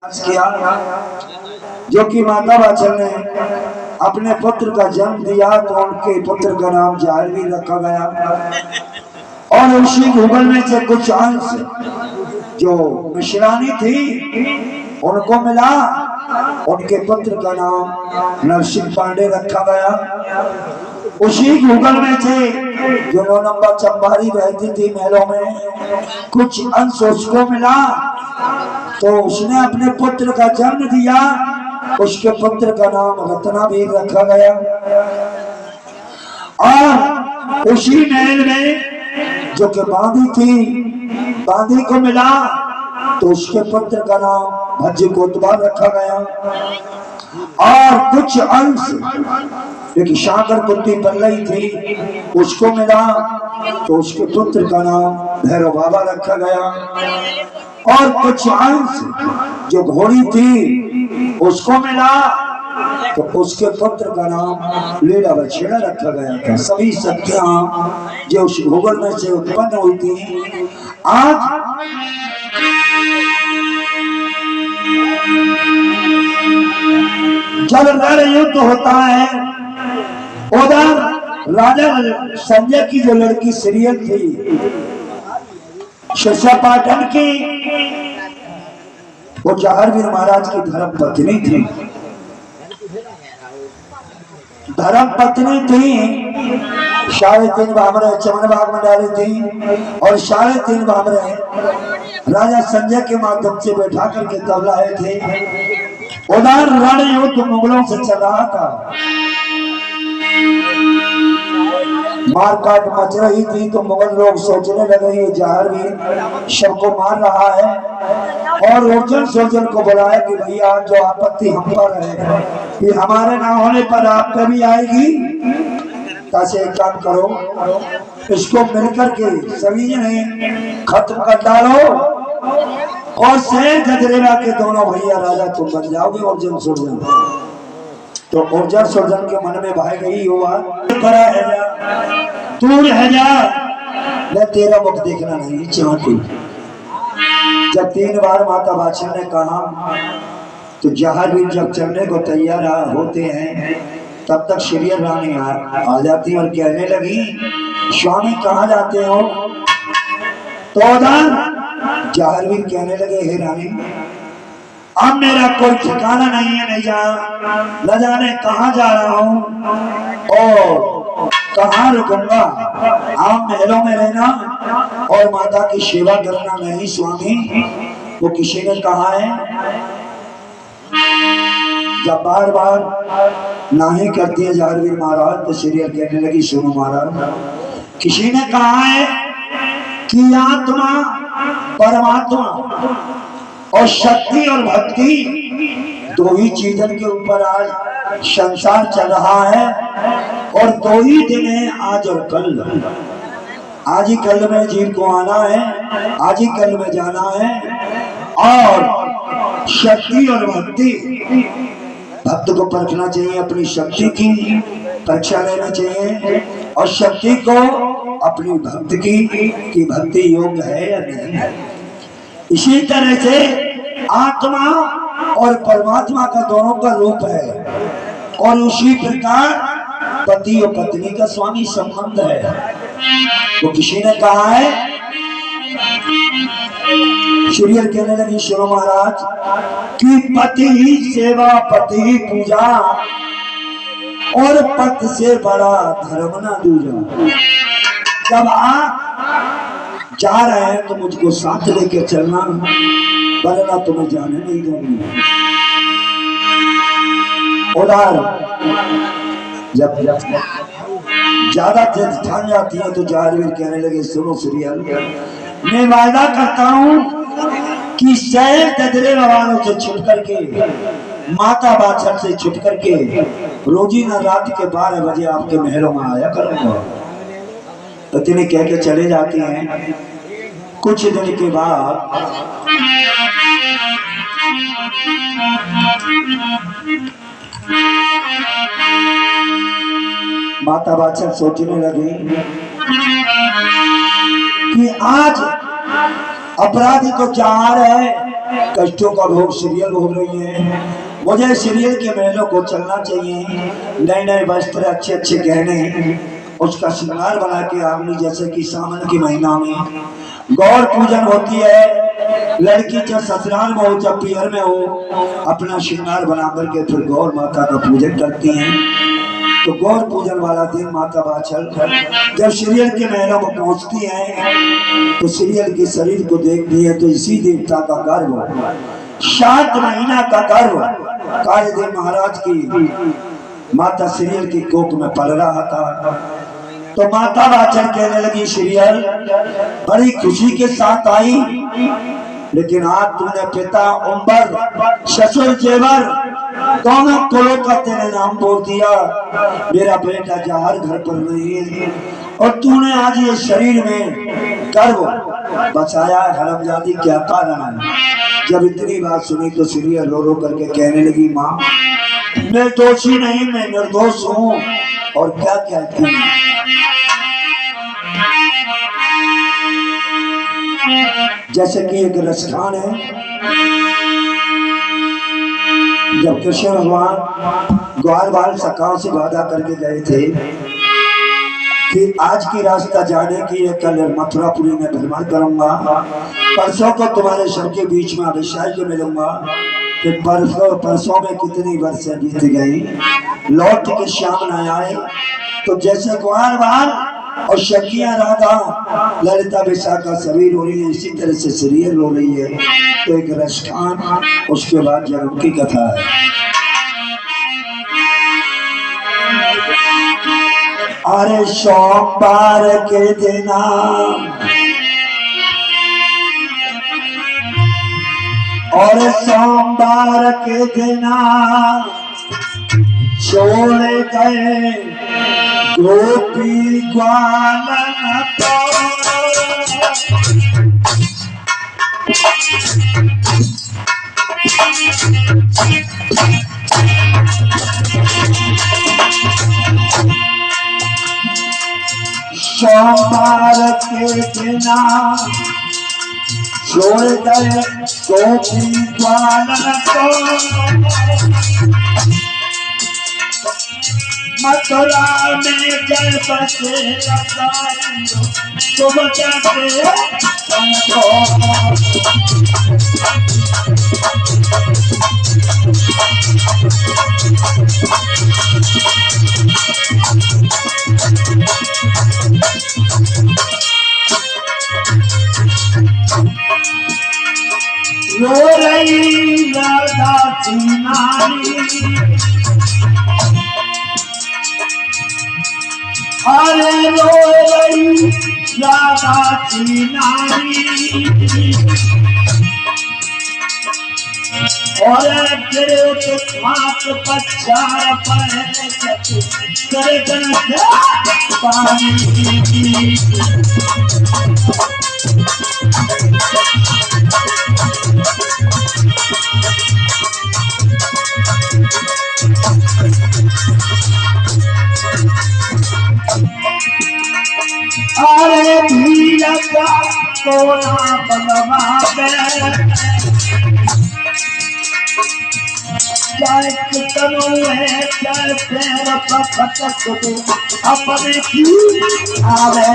किया जो कि माता वाचन ने अपने पुत्र का जन्म दिया तो उनके पुत्र का नाम जाहरवीर रखा गया। और उसी भूगोल में से कुछ अंश जो मिश्रानी थी उनको मिला, उनके पुत्र का नाम नरसिंह पांडे रखा गया। उसी भूगोल में से जो 9 नंबर चंबारी रहती थी महलों में, कुछ अंश उसको मिला तो उसने अपने पुत्र का जन्म दिया, उसके पुत्र का नाम रत्नावीर रखा गया। और उसी महल में जो कि बांदी थी, बांदी को मिला तो उसके पुत्र का नाम भज्य कोतवाल रखा गया। और कुछ अंश एक शाकर पुत्री पल्लई थी उसको मिला तो उसके पुत्र का नाम भैरव बाबा रखा गया। और कुछ अंश जो घोड़ी थी उसको मिला तो उसके पुत्र का नाम लीला बछेड़ा रखा गया था। सभी शक्तियां जो उस भूगोल में से उत्पन्न हुई थी, आज जब रण युद्ध होता है उधर राजा संजय की जो लड़की सीरियल थी शिक्षा पाटन की, वो जाहरवीर महाराज की धर्म पत्नी थी। धर्म पत्नी थी, 3.5 बामरे चमन बाग में डाली थी और 3.5 बामरे राजा संजय के माध्यम से बैठा करके तब लाए थे। उधर रण युद्ध मुगलों से चल रहा था, मारकाट मच रही थी तो मुगल लोग सोचने लगे ये जाहरवीर सबको मार रहा है। और अर्जुन सोजन को बुलाया कि भैया जो आपत्ति हम पर है ये हमारे ना होने पर आप पे भी आएगी, ताकि एक काम करो इसको मिलकर के सभी ने खत्म कर डालो और शेर गजरेला के दोनों भैया राजा तुम बन जाओगे अर्जुन सोजन। तो अर्जुन सोजन के मन में भाई गई हुआ तू रह जा, मैं तेरा मुख देखना नहीं चाहती। जब 3 बार माता बादशाह ने कहा तो जाहरवीर जब चलने को तैयार होते हैं तब तक सीरियल रानी आ जाती और कहने लगी स्वामी कहाँ जाते हो। तो जाहरवीर कहने लगे हे रानी अब मेरा कोई ठिकाना नहीं है, नहीं जा न जाने कहाँ जा रहा हूँ और कहाँ रुकूंगा। आप महलों में रहना और माता की सेवा करना नहीं स्वामी, वो किसी ने कहा है। जब बार बार नहीं करती है जाहरवीर महाराज तो सीरियल कहने लगी सुनो महाराज किसी ने कहा है कि आत्मा परमात्मा और शक्ति और भक्ति 2 ही चीजों के ऊपर आज संसार चल रहा है और 2 ही दिन है आज और कल। आज ही कल में जीव को आना है, आज ही कल में जाना है। और शक्ति और भक्ति, भक्त को परखना चाहिए, अपनी शक्ति की परीक्षा लेना चाहिए और शक्ति को अपनी भक्त की भक्ति योग्य है या नहीं है। इसी तरह से आत्मा और परमात्मा का दोनों का रूप है और उसी प्रकार पति और पत्नी का स्वामी संबंध है। तो किसी ने कहा है सीरियल कहने लगी सुनो महाराज कि पति ही सेवा पति ही पूजा और पति से बड़ा धर्म ना दूजा। जब आप जा रहे हैं तो मुझको साथ लेके चलना, वरना तुम्हें जाने नहीं दूंगी। उधर जब ज्यादा जिद ठान जाती है तो जाहरवीर कहने लगे सुनो सीरियल मैं वायदा करता हूँ कि शहर गजरेला वालों से छुट करके माता बादशाह से छुट करके रोजीना रात के 12 बजे आपके महलों में आया करूंगा। इतने कह के चले जाते हैं। कुछ दिन के बाद माता बादशाह सोचने लगी कि आज अपराधी को जार है कष्टों का भोग सीरियल भोग रही है। मुझे सीरियल के महलों को चलना चाहिए, नए नए वस्त्र, अच्छे अच्छे गहने, उसका श्रृंगार बना के आमनी, जैसे कि सावन के महीना में गौर पूजन होती है। लड़की जब ससुराल में हो, जब पियर में हो, अपना श्रृंगार बना करके फिर गौर माता का पूजन करती हैं। तो गौर पूजन वाला दिन माता बाछल जब सीरियल के महलों को पहुंचती हैं, तो सीरियल के शरीर को देखती है तो इसी देवता का गर्भ, 7 महीना का गर्भ कार्यदेव महाराज की माता सीरियल की कोख में पल रहा था। तो माता बाछल कहने लगी, सीरियल बड़ी खुशी के साथ आई, लेकिन आज तूने पिता उम्बर, ससुर जेवर, दोनों कुलों का तेरे नाम बोल दिया। मेरा बेटा जहर घर पर नहीं है, और तूने आज ये शरीर में गर्भ बचाया, हरामजादी क्या कारण है? जब इतनी बात सुनी तो सीरियल रो रो करके कहने लगी, माँ मैं दोषी नहीं, मैं निर्दोष हूँ। और क्या कहती है, जैसे कि एक रसखान है, जब कृष्ण भगवान ग्वाल बाल सखाओं से वादा करके गए थे कि आज की रास्ता जाने की है, कल मथुरापुरी में भ्रमण करूंगा, परसों को तुम्हारे सब के बीच में अभिषेक के मिलूंगा। फिर परसों में कितनी वर्षें बीत गई, लौट के श्याम न आए। तो जैसे ग्वाल बाल और शकिया राधा, ललिता विशाखा सभी रो रही है, इसी तरह से सीरियल रो रही है। तो एक रसखान, उसके बाद जन्म की कथा है। अरे सोमवार के दिना और सोमवार के दिना छोड़ गए गोपी ग्वालन को। सोमवार के बिना छोड़ गए गोपी ग्वालन को। मथुरा में जल बसे लगाइयो तुम जाते हमको। रो रही राधा की नारी, अरे रो रही राधा की नारी, और गिरे तो हाथ पछाड़ पहने करे पानी। अरे भीड़ का कोना बनवा चाहे कितनों है, चाहे पैर पर खटक दो अपने की आवे।